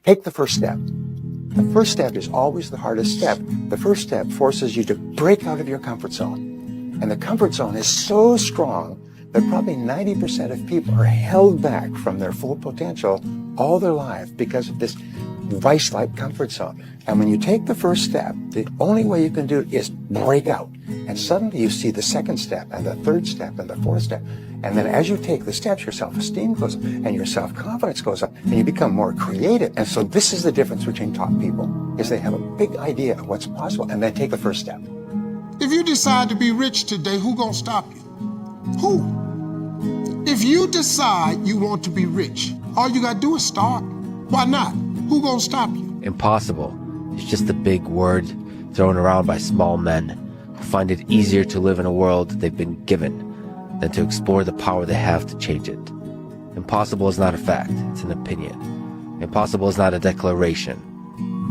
Take the first step. The first step is always the hardest step. The first step forces you to break out of your comfort zone. And the comfort zone is so strong that probably 90% of people are held back from their full potential all their life because of this vice-like comfort zone. And when you take the first step, the only way you can do it is break out. And suddenly you see the second step and the third step and the fourth step. And then as you take the steps, your self-esteem goes up and your self-confidence goes up and you become more creative. And so this is the difference between top people, is they have a big idea of what's possible and then take the first step. If you decide to be rich today, who gonna stop you? Who? If you decide you want to be rich, all you gotta do is start. Why not? Who gonna stop you? Impossible. It's just a big word thrown around by small men who find it easier to live in a world they've been given than to explore the power they have to change it. Impossible is not a fact, it's an opinion. Impossible is not a declaration,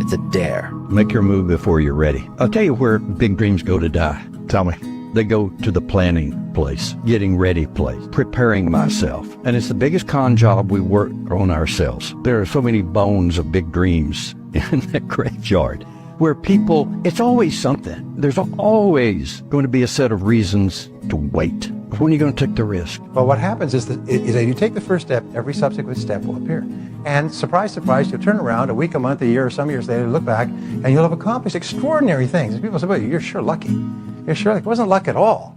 it's a dare. Make your move before you're ready. I'll tell you where big dreams go to die. Tell me. They go to the planning place, getting ready place, preparing myself. And it's the biggest con job we work on ourselves. There are so many bones of big dreams in that graveyard where people, it's always something. There's always going to be a set of reasons to wait. When are you going to take the risk? Well, what happens is that you take the first step, every subsequent step will appear. And surprise, surprise, you'll turn around a week, a month, a year, or some years later, look back, and you'll have accomplished extraordinary things. And people say, well, you're sure lucky. You're sure lucky. It wasn't luck at all.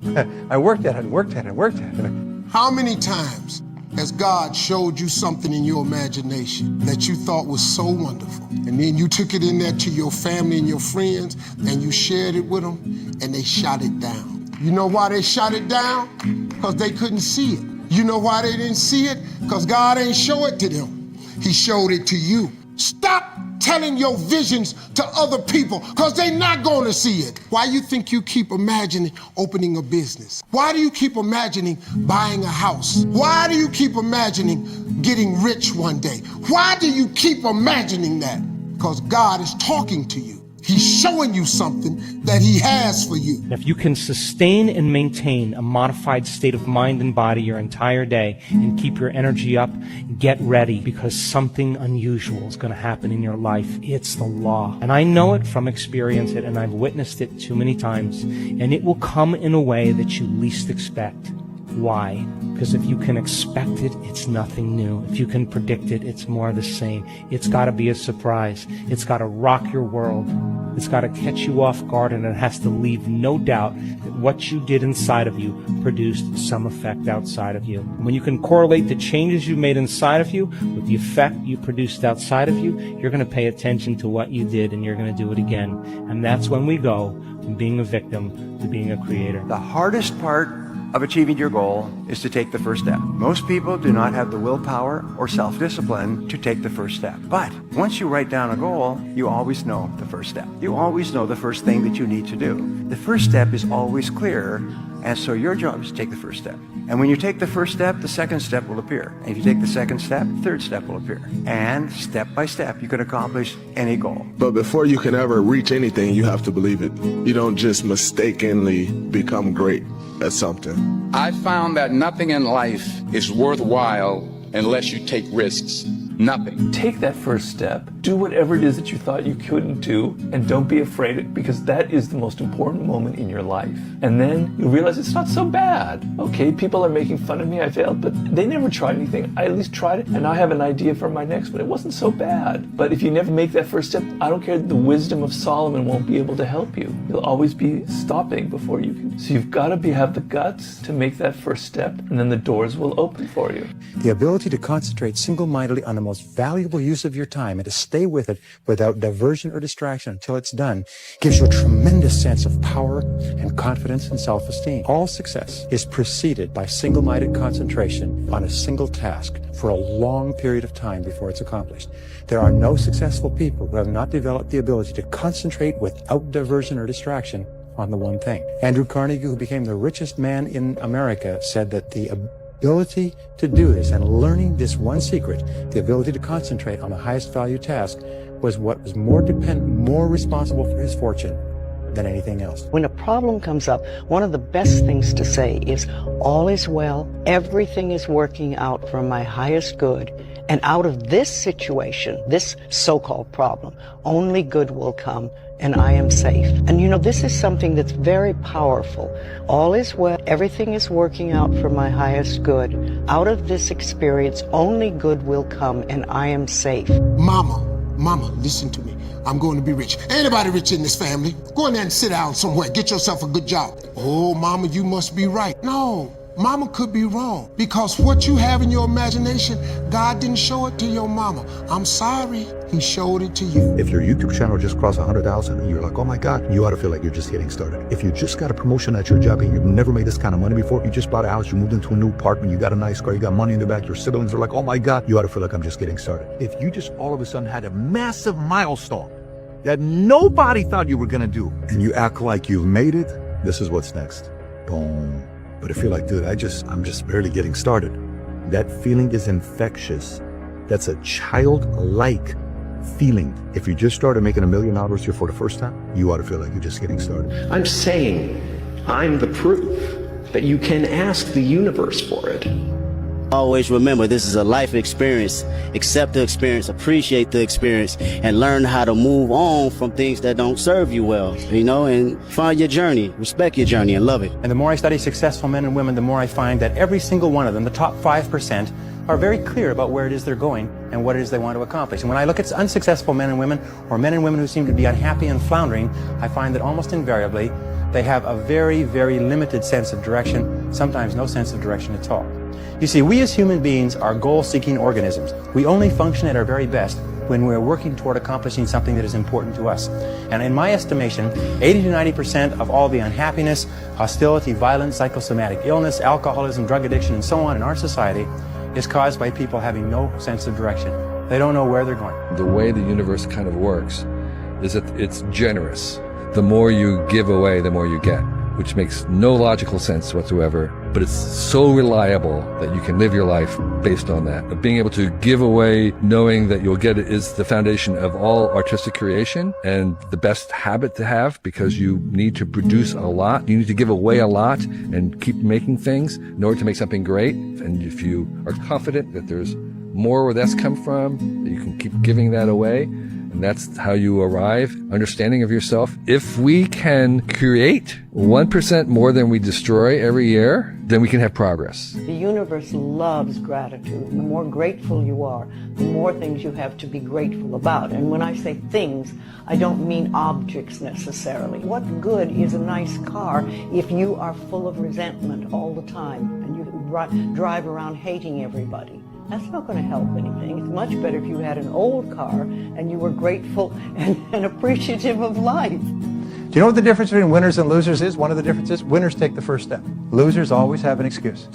I worked at it and worked at it and worked at it. How many times has God showed you something in your imagination that you thought was so wonderful? And then you took it in there to your family and your friends, and you shared it with them, and they shot it down. You know why they shot it down? Because they couldn't see it. You know why they didn't see it? Because God ain't show it to them. He showed it to you. Stop telling your visions to other people, because they're not going to see it. Why you think you keep imagining opening a business? Why do you keep imagining buying a house? Why do you keep imagining getting rich one day? Why do you keep imagining that? Because God is talking to you. He's showing you something that he has for you. If you can sustain and maintain a modified state of mind and body your entire day and keep your energy up, get ready, because something unusual is going to happen in your life. It's the law. And I know it from experience, and I've witnessed it too many times. And it will come in a way that you least expect. Why? Because if you can expect it, it's nothing new. If you can predict it, it's more of the same. It's got to be a surprise. It's got to rock your world. It's got to catch you off guard, and it has to leave no doubt that what you did inside of you produced some effect outside of you. When you can correlate the changes you made inside of you with the effect you produced outside of you, you're going to pay attention to what you did, and you're going to do it again. And that's when we go from being a victim to being a creator. The hardest part of achieving your goal is to take the first step. Most people do not have the willpower or self-discipline to take the first step. But once you write down a goal, you always know the first step. You always know the first thing that you need to do. The first step is always clear, and so your job is to take the first step. And when you take the first step, the second step will appear. And if you take the second step, the third step will appear. And step by step, you can accomplish any goal. But before you can ever reach anything, you have to believe it. You don't just mistakenly become great at something. I found that nothing in life is worthwhile unless you take risks. Nothing. Take that first step. Do whatever it is that you thought you couldn't do, and don't be afraid, because that is the most important moment in your life. And then you realize it's not so bad. Okay, people are making fun of me, I failed, but they never tried anything. I at least tried it, and now I have an idea for my next one. It wasn't so bad. But if you never make that first step, I don't care, the wisdom of Solomon won't be able to help you. You'll always be stopping before you can. So you've got to have the guts to make that first step, and then the doors will open for you. The ability to concentrate single-mindedly on the most valuable use of your time and to stay with it without diversion or distraction until it's done gives you a tremendous sense of power and confidence and self-esteem. All success is preceded by single-minded concentration on a single task for a long period of time before it's accomplished. There are no successful people who have not developed the ability to concentrate without diversion or distraction on the one thing. Andrew Carnegie, who became the richest man in America, said that the ability to do this and learning this one secret, the ability to concentrate on the highest value task, was what was more responsible for his fortune than anything else. When a problem comes up, one of the best things to say is, all is well, everything is working out for my highest good, And out of this situation, this so-called problem, only good will come, and I am safe. And you know, this is something that's very powerful. All is well, everything is working out for my highest good. Out of this experience, only good will come, and I am safe. Mama, listen to me. I'm going to be rich. Anybody rich in this family? Go in there and sit down somewhere. Get yourself a good job. Oh, Mama, you must be right. No, Mama could be wrong. Because what you have in your imagination, God didn't show it to your mama. I'm sorry, He showed it to you. If your YouTube channel just crossed 100,000 and you're like, oh my God, you ought to feel like you're just getting started. If you just got a promotion at your job and you've never made this kind of money before, you just bought a house, you moved into a new apartment, you got a nice car, you got money in the back, your siblings are like, oh my God, you ought to feel like I'm just getting started. If you just all of a sudden had a massive milestone that nobody thought you were gonna do, and you act like you've made it, this is what's next. Boom. But if you're like, dude, I'm just barely getting started. That feeling is infectious. That's a childlike feeling. If you just started making $1 million here for the first time, you ought to feel like you're just getting started. I'm saying I'm the proof that you can ask the universe for it. Always remember, this is a life experience. Accept the experience, appreciate the experience, and learn how to move on from things that don't serve you well, you know, and find your journey, respect your journey, and love it. And the more I study successful men and women, the more I find that every single one of them, the top 5%, are very clear about where it is they're going and what it is they want to accomplish. And when I look at unsuccessful men and women, or men and women who seem to be unhappy and floundering, I find that almost invariably they have a very, very limited sense of direction, sometimes no sense of direction at all. You see, we as human beings are goal-seeking organisms. We only function at our very best when we're working toward accomplishing something that is important to us. And in my estimation, 80 to 90% of all the unhappiness, hostility, violence, psychosomatic illness, alcoholism, drug addiction, and so on in our society is caused by people having no sense of direction. They don't know where they're going. The way the universe kind of works is that it's generous. The more you give away, the more you get, which makes no logical sense whatsoever, but it's so reliable that you can live your life based on that. Being able to give away, knowing that you'll get it, is the foundation of all artistic creation and the best habit to have, because you need to produce a lot. You need to give away a lot and keep making things in order to make something great. And if you are confident that there's more where that's come from, that you can keep giving that away, and that's how you arrive, understanding of yourself. If we can create 1% more than we destroy every year, then we can have progress. The universe loves gratitude. The more grateful you are, the more things you have to be grateful about. And when I say things, I don't mean objects necessarily. What good is a nice car if you are full of resentment all the time and you drive around hating everybody? That's not going to help anything. It's much better if you had an old car and you were grateful and appreciative of life. Do you know what the difference between winners and losers is? One of the differences, winners take the first step. Losers always have an excuse.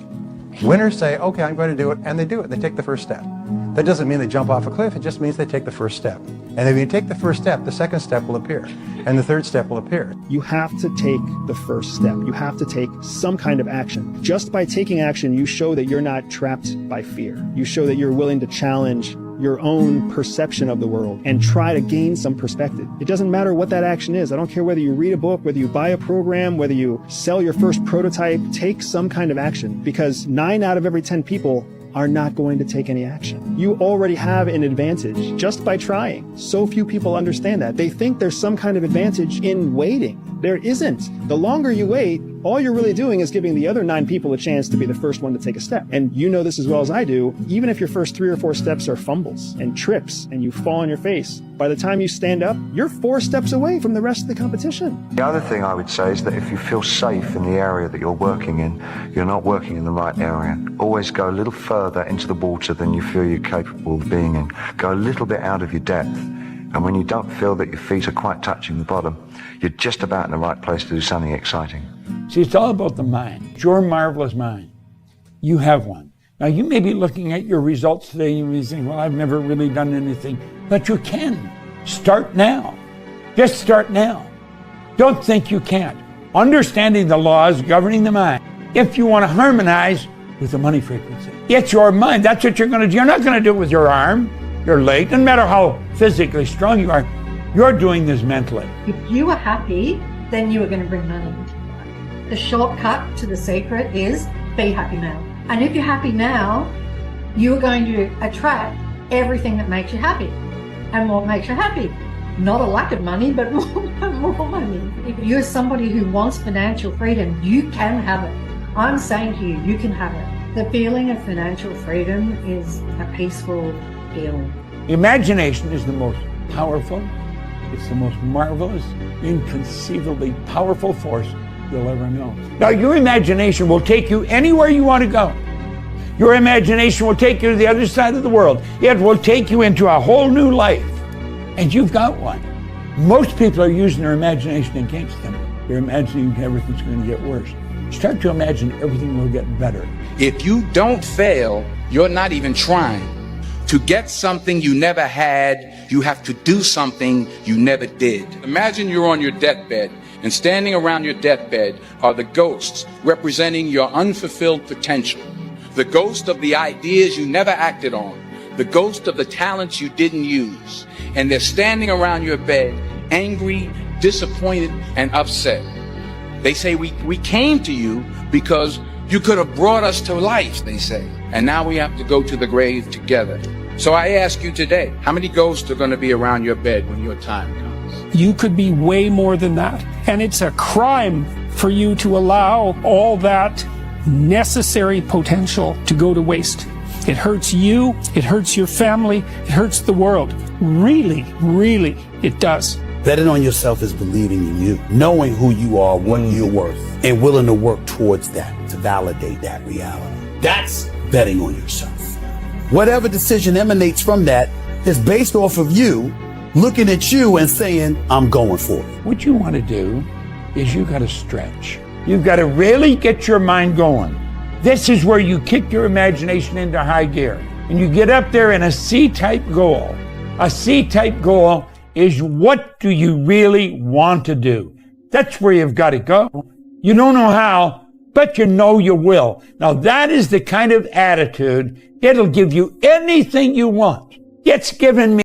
Winners say, okay, I'm going to do it, and they do it. They take the first step. That doesn't mean they jump off a cliff. It just means they take the first step. And if you take the first step, the second step will appear, and the third step will appear. You have to take the first step. You have to take some kind of action. Just by taking action, you show that you're not trapped by fear. You show that you're willing to challenge your own perception of the world and try to gain some perspective. It doesn't matter what that action is. I don't care whether you read a book, whether you buy a program, whether you sell your first prototype. Take some kind of action, because 9 out of every 10 people are not going to take any action. You already have an advantage just by trying. So few people understand that. They think there's some kind of advantage in waiting. There isn't. The longer you wait, all you're really doing is giving the other 9 people a chance to be the first one to take a step. And you know this as well as I do, even if your first 3 or 4 steps are fumbles and trips and you fall on your face, by the time you stand up, you're 4 steps away from the rest of the competition. The other thing I would say is that if you feel safe in the area that you're working in, you're not working in the right area. Always go a little further into the water than you feel you're capable of being in. Go a little bit out of your depth. And when you don't feel that your feet are quite touching the bottom, you're just about in the right place to do something exciting. See, it's all about the mind. It's your marvelous mind. You have one. Now, you may be looking at your results today and you may think, well, I've never really done anything. But you can. Start now. Just start now. Don't think you can't. Understanding the laws governing the mind. If you want to harmonize with the money frequency, it's your mind. That's what you're going to do. You're not going to do it with your arm, your leg. Doesn't matter how physically strong you are. You're doing this mentally. If you are happy, then you are going to bring money into your life. The shortcut to the secret is be happy now. And if you're happy now, you're going to attract everything that makes you happy. And what makes you happy? Not a lack of money, but more money. If you're somebody who wants financial freedom, you can have it. I'm saying to you, you can have it. The feeling of financial freedom is a peaceful feeling. Imagination is the most powerful, it's the most marvelous, inconceivably powerful force you'll ever know. Now, your imagination will take you anywhere you want to go. Your imagination will take you to the other side of the world. It will take you into a whole new life. And you've got one. Most people are using their imagination against them. They're imagining everything's going to get worse. Start to imagine everything will get better. If you don't fail, you're not even trying. To get something you never had, you have to do something you never did. Imagine you're on your deathbed, and standing around your deathbed are the ghosts representing your unfulfilled potential. The ghost of the ideas you never acted on. The ghost of the talents you didn't use. And they're standing around your bed, angry, disappointed, and upset. They say, we came to you because you could have brought us to life, they say. And now we have to go to the grave together. So I ask you today, how many ghosts are going to be around your bed when your time comes? You could be way more than that. And it's a crime for you to allow all that necessary potential to go to waste. It hurts you, it hurts your family, it hurts the world. Really, really, it does. Betting on yourself is believing in you, knowing who you are, what you're worth, and willing to work towards that, to validate that reality. That's betting on yourself. Whatever decision emanates from that is based off of you looking at you and saying, I'm going for it. What you want to do is you got to stretch. You've got to really get your mind going. This is where you kick your imagination into high gear and you get up there in a C-type goal. A C-type goal is, what do you really want to do? That's where you've got to go. You don't know how, but you know you will. Now that is the kind of attitude, it'll give you anything you want. It's given me